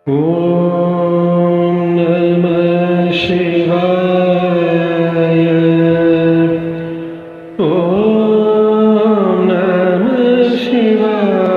Om Namah Shivaya. Om Namah Shivaya.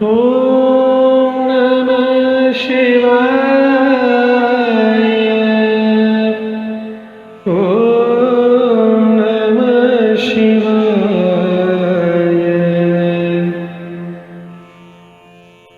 Om Namah Shivaya. Om Namah Shivaya.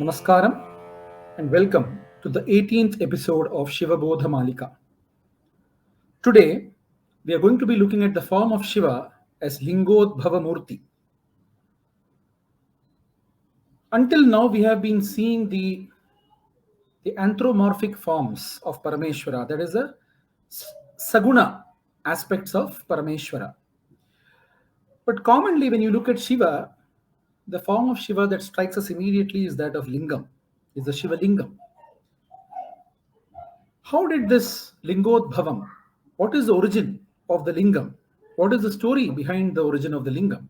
Namaskaram and welcome to the 18th episode of Śiva-Bodha-Mālikā. Today, we are going to be looking at the form of Shiva as Lingodbhava Murti. Until now, we have been seeing the anthropomorphic forms of Parameshwara, that is the Saguna aspects of Parameshwara. But commonly, when you look at Shiva, the form of Shiva that strikes us immediately is that of Lingam, is the Shiva Lingam. How did this Lingodbhavam, what is the origin of the Lingam? What is the story behind the origin of the Lingam?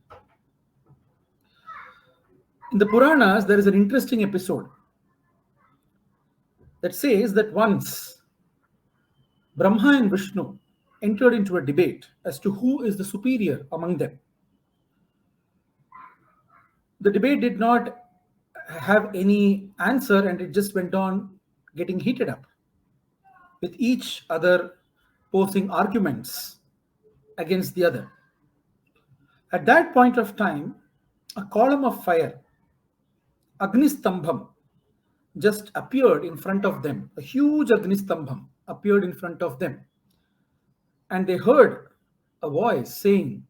In the Puranas, there is an interesting episode that says that once Brahma and Vishnu entered into a debate as to who is the superior among them. The debate did not have any answer and it just went on getting heated up, with each other posing arguments against the other. At that point of time, a column of fire, Agnistambham, just appeared in front of them. A huge Agnistambham appeared in front of them. And they heard a voice saying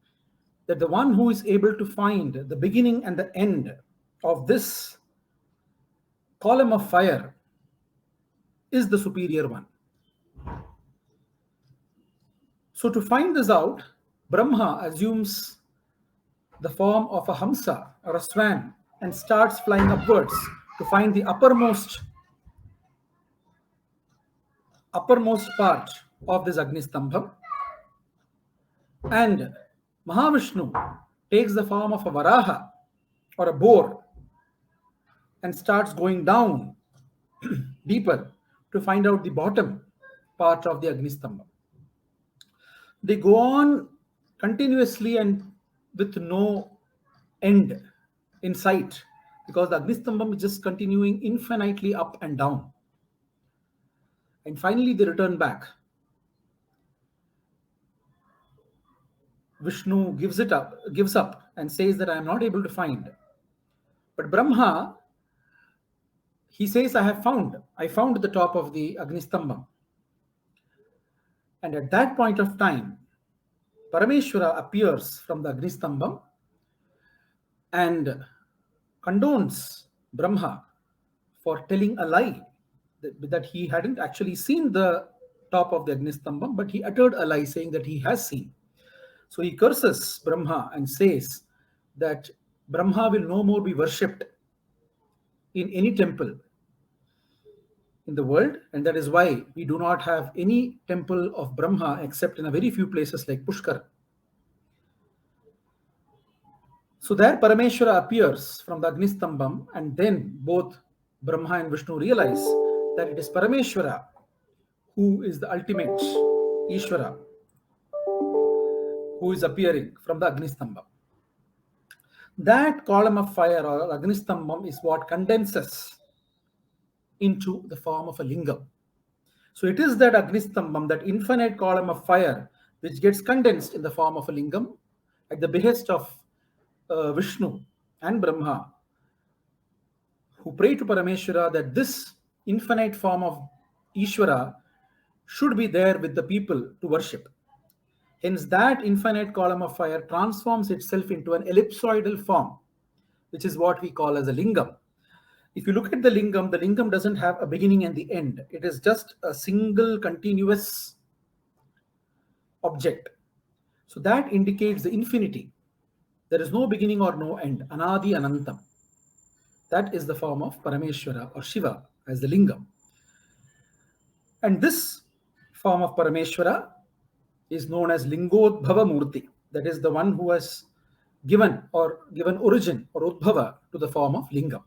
that the one who is able to find the beginning and the end of this column of fire is the superior one. So to find this out, Brahma assumes the form of a hamsa or a swan and starts flying upwards to find the uppermost part of this Agnistambham. And Mahavishnu takes the form of a varaha or a boar and starts going down deeper to find out the bottom part of the Agnistambham. They go on continuously and with no end in sight, because the Agnistambham is just continuing infinitely up and down. And finally they return back. Vishnu gives up and says that I am not able to find. But Brahma, he says, I found the top of the Agnistambham. And at that point of time, Parameshwara appears from the Agnistambham and condones Brahma for telling a lie, that he hadn't actually seen the top of the Agnistambham, but he uttered a lie saying that he has seen. So he curses Brahma and says that Brahma will no more be worshipped in any temple in the world, and that is why we do not have any temple of Brahma except in a very few places like Pushkar. So there Parameshwara appears from the Agnistambham, and then both Brahma and Vishnu realize that it is Parameshwara who is the ultimate Ishvara, who is appearing from the Agnistambham. That column of fire or Agnistambham is what condenses into the form of a lingam. So it is that Agnistambham, that infinite column of fire, which gets condensed in the form of a lingam at the behest of Vishnu and Brahma, who pray to Parameshwara that this infinite form of Ishvara should be there with the people to worship. Hence, that infinite column of fire transforms itself into an ellipsoidal form, which is what we call as a lingam. If you look at the lingam doesn't have a beginning and the end. It is just a single continuous object. So that indicates the infinity. There is no beginning or no end. Anadi Anantam. That is the form of Parameshwara or Shiva as the lingam. And this form of Parameshwara is known as Lingodbhava Murti. That is the one who has given origin or Udbhava to the form of lingam.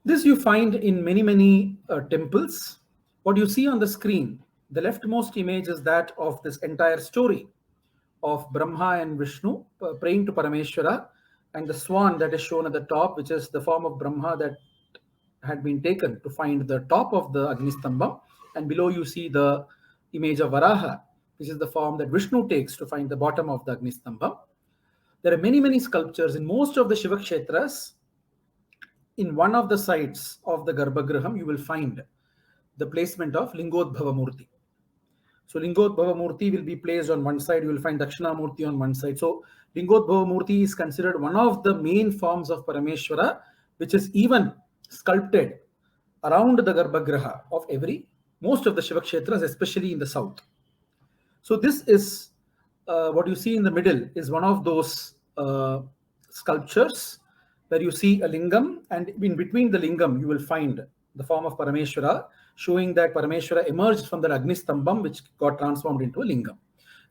This you find in many temples. What you see on the screen, the leftmost image is that of this entire story of Brahma and Vishnu praying to Parameshwara, and the swan that is shown at the top, which is the form of Brahma that had been taken to find the top of the Agnistambha, and below you see the image of Varaha, which is the form that Vishnu takes to find the bottom of the Agnistambha. There are many sculptures in most of the Shiva Kshetras. In one of the sides of the Garbhagraham, you will find the placement of Lingodbhava Murti. So Lingodbhava Murti will be placed on one side, you will find Dakshina Murti on one side. So Lingodbhava Murti is considered one of the main forms of Parameshwara, which is even sculpted around the Garbhagraha of most of the Shiva Kshetras, especially in the south. So this is what you see in the middle is one of those sculptures where you see a lingam, and in between the lingam you will find the form of Parameshwara, showing that Parameshwara emerged from the Agnistambham, which got transformed into a lingam.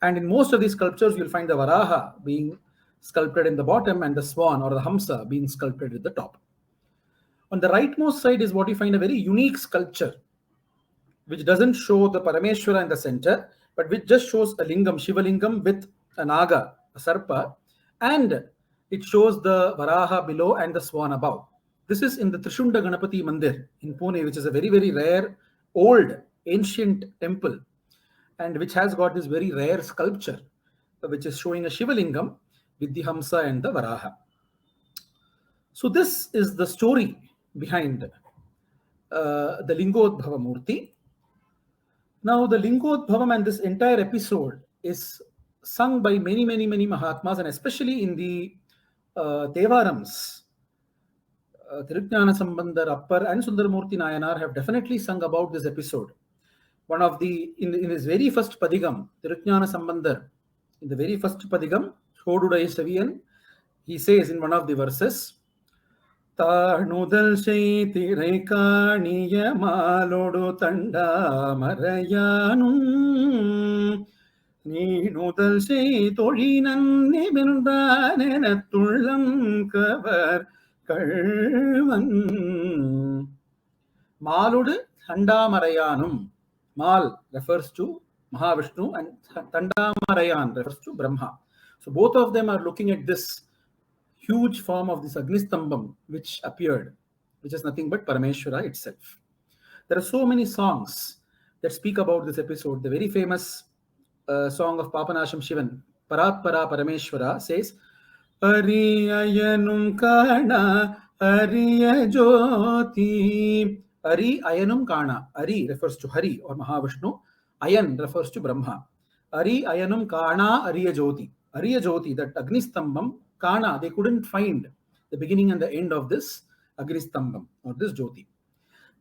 And in most of these sculptures, you'll find the Varaha being sculpted in the bottom and the swan or the Hamsa being sculpted at the top. On the rightmost side is what you find a very unique sculpture, which doesn't show the Parameshwara in the center, but which just shows a lingam, Shiva Lingam with a Naga, a Sarpa, and it shows the Varaha below and the swan above. This is in the Trishunda Ganapati Mandir in Pune, which is a very rare, old, ancient temple, and which has got this very rare sculpture, which is showing a Shiva Lingam with the Hamsa and the Varaha. So this is the story behind the Lingodbhava Murti. Now the Lingodbhavam and this entire episode is sung by many Mahatmas, and especially in the Devarams. Tirujnana Sambandar, Appar and Sundaramurti Nayanar have definitely sung about this episode. One of the, in his very first Padigam, Tirujnana Sambandar, in the very first Padigam, Shodudai Saviyan, he says in one of the verses, Tanudal Shaiti Reikaniya Malodu Tanda Marayanum Neenudal Shaitolinan Nibindanenatullam Kavar Kalvan. Maludu Tandamarayanum. Mal refers to Mahavishnu and Tandamarayan refers to Brahma. So both of them are looking at this huge form of this Agnistambham which appeared, which is nothing but Parameshwara itself. There are so many songs that speak about this episode. The very famous song of Papanasham Shivan, Paratpara Parameshwara, says, Ariyanum Kana Ariya Jyoti. Ari Ayanum Kana. Ari refers to Hari or Mahavishnu. Ayan refers to Brahma. Ari Ayanum Kana Ariya Jyoti. Ariya Jyoti, that Agnistambham, Kana, they couldn't find the beginning and the end of this Agnistambham or this Jyoti.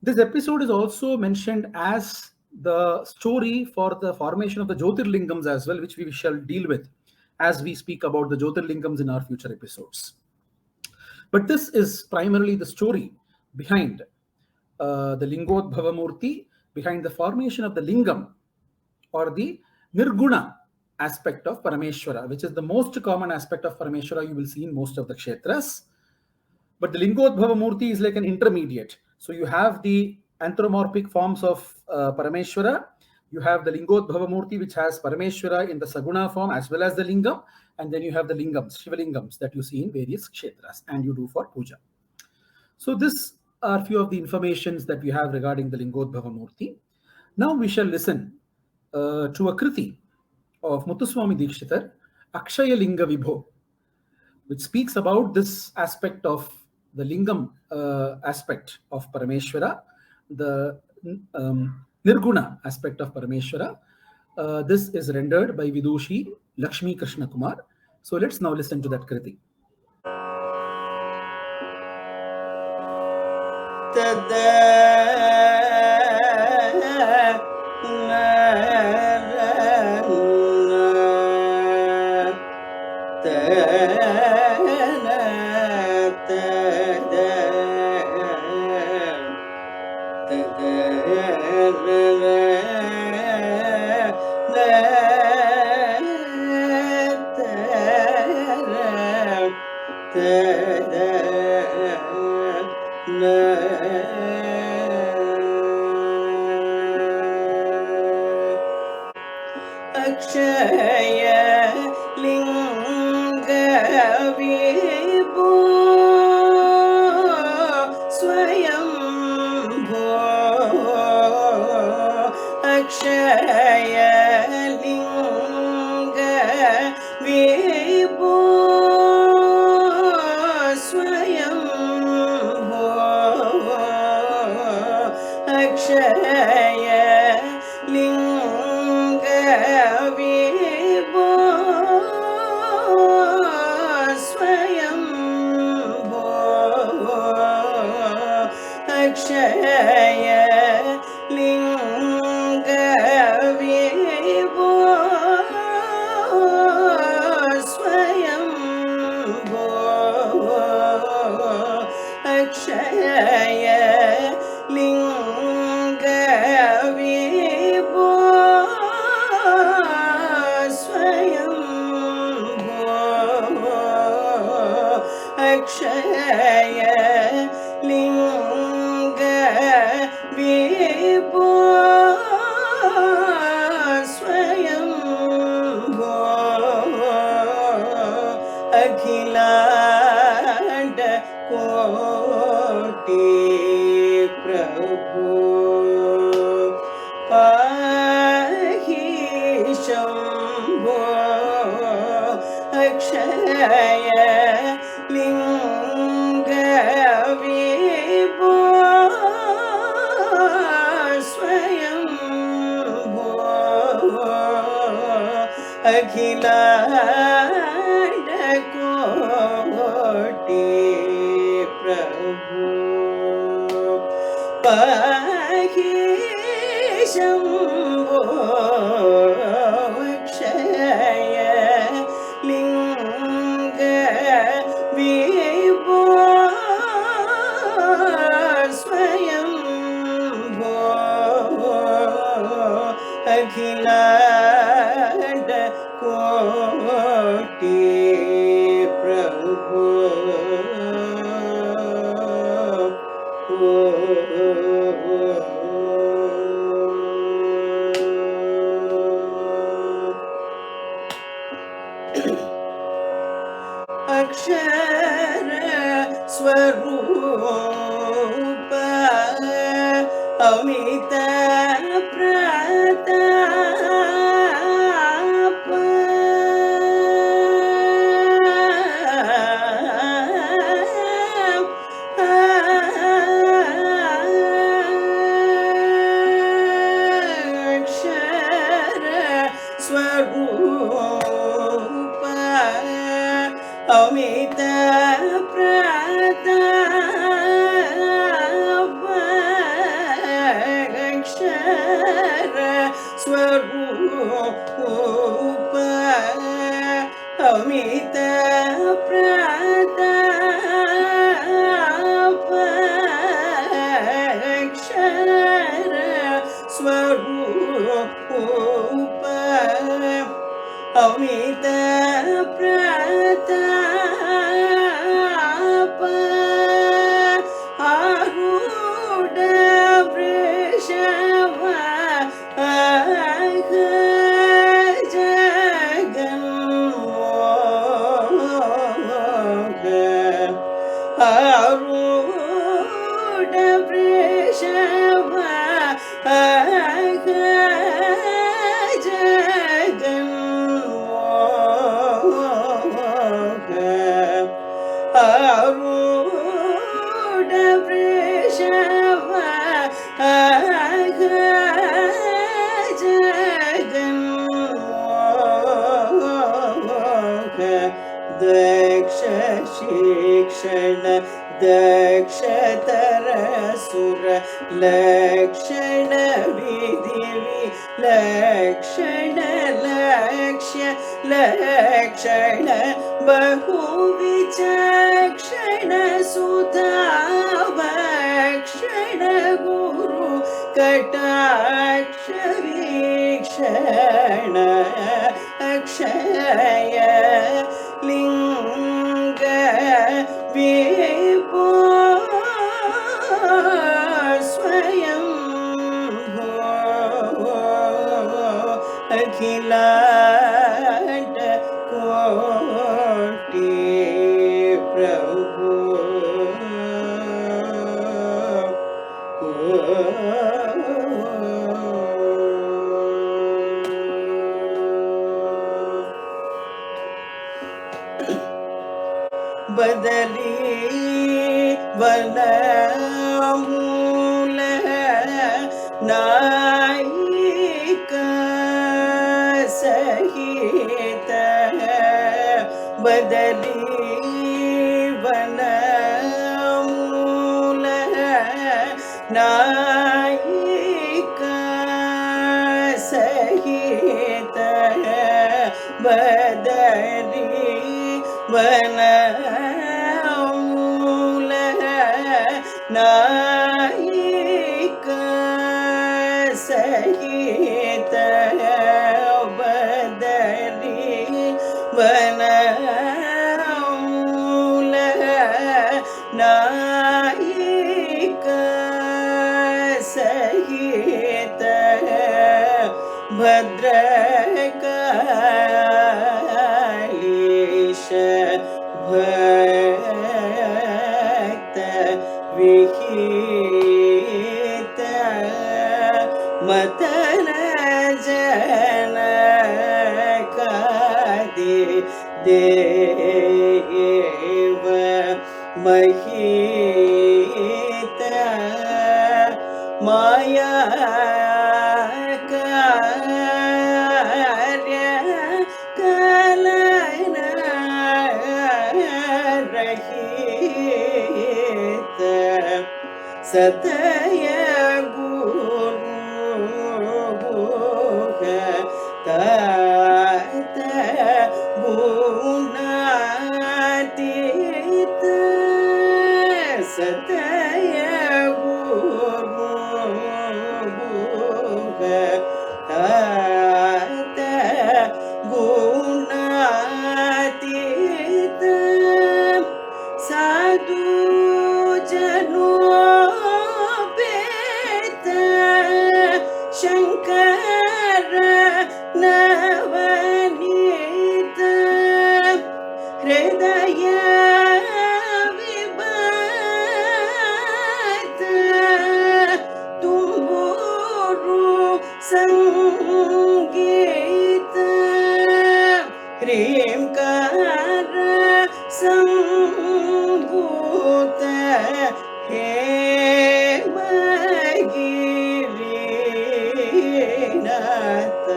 This episode is also mentioned as the story for the formation of the Jyotirlingams as well, which we shall deal with as we speak about the Jyotirlingams in our future episodes. But this is primarily the story behind the Lingodbhava Murti, behind the formation of the Lingam or the Nirguna aspect of Parameshwara, which is the most common aspect of Parameshwara you will see in most of the Kshetras. But the Lingodbhava Murti is like an intermediate. So you have the anthropomorphic forms of Parameshwara. You have the Lingodbhava Murti, which has Parameshwara in the Saguna form as well as the Lingam. And then you have the Lingams, Shiva Lingams that you see in various Kshetras and you do for puja. So this are few of the informations that we have regarding the Lingodbhava Murti. Now we shall listen to a Kriti of Muthuswami Dikshitar, Akshaya Linga Vibho, which speaks about this aspect of the Lingam aspect of Parameshwara, the Nirguna aspect of Parameshwara. This is rendered by Vidushi Lakshmi Krishnakumar. So let's now listen to that Kriti. Akshay लिंग विभो स्वयं भो अक्षय लिंग विभो स्वयं भो अक्षय लिंग विभो स्वयं भो अक्षय लिंग विभो स्वयं भो अक्षय लिंग विभो स्वयं भो अक्षय लिंग विभो स्वयं भो अखिलांड कोटि प्रभु पाहि शंभो अक्षय लिंग विभो स्वयं भो अखिलांड कोटि प्रभु पाहि शंभो अक्षय लिंग विभो स्वयं भो अखिलांड कोटि प्रभु अक्षर स्वरूप अमित प्रताप अक्षर स्वरूप अमित प्रताप अक्षर स्वरूप अमित प्रताप अक्षर स्वरूप अमित प्रताप आरूढ़ वृषभ जगन्मोहन आरूढ़ वृषभ आरूढ़ वृषभ जगन्मोहन दक्ष शिक्षण दक्षतर सुर लक्षण विधि लक्षण लक्ष्य लक्षण बहुविचक्षण सुधाभक्षण गुरु कटाक्ष वीक्षण अक्षय लिंग विभो प्रभु बदली वनमूल नायिका सहित बदली वनमूल नायिका सहित बदली वनमूल नायिका सहित बदली वनमूल नायिका सहित भद्रकालीश भक्त विहित मतन जन कादि देव महित माया कार्य कलन रहित सतय गुरु तात गुणातीत सतय गुरु तात गुणातीत साधु जनोपेत शंकर नवनीत हृदय विभक्त तुम्बुरु संगीत ह्रींकार संभूत हेमगिरिनाथ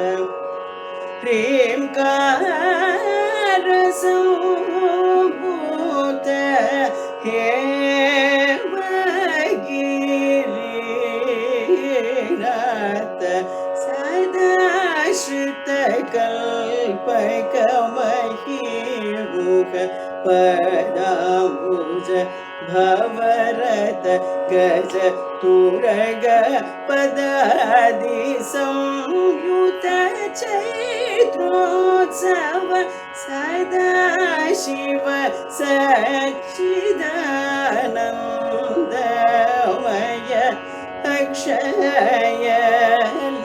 ह्रींकार संभूत हेमगिरिनाथ सदाश्रित कल्पकमहीमुख पदाम्बुज भवरत गज तुरग पदादि संयुत चैत्रोत्सव सदाशिव सच्चिदानन्दमय अक्षय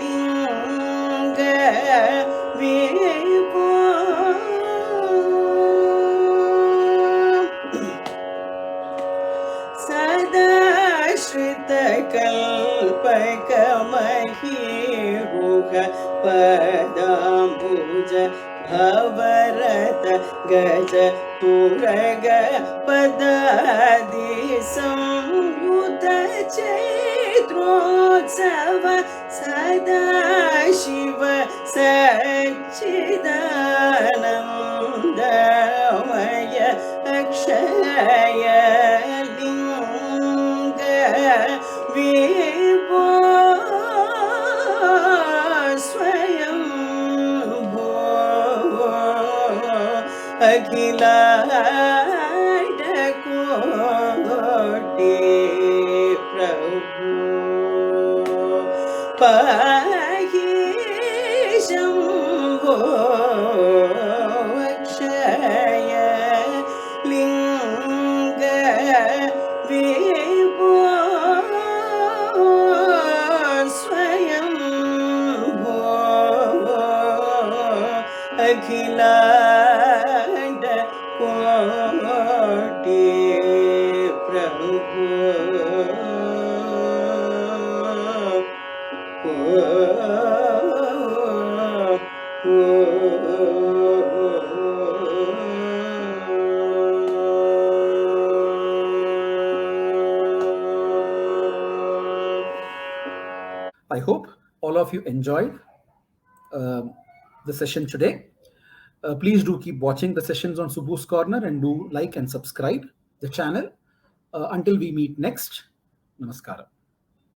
लिंग विभो सदाश्रित कल्पकमहीरुह पदाम्बुज भवरत गज तुरग पदादि संयुत चैत्रोत्सव सदाशिव सच्चिदानन्दमय अक्षय लिंग विभो स्वयं भो अखिलांड कोटि प्रभु पाहि शंभो अक्षय लिंग विभो स्वयं भो अखिलांड कोटि I hope all of you enjoyed the session today. Please do keep watching the sessions on Subhu's Corner and do like and subscribe the channel. Until we meet next, Namaskara.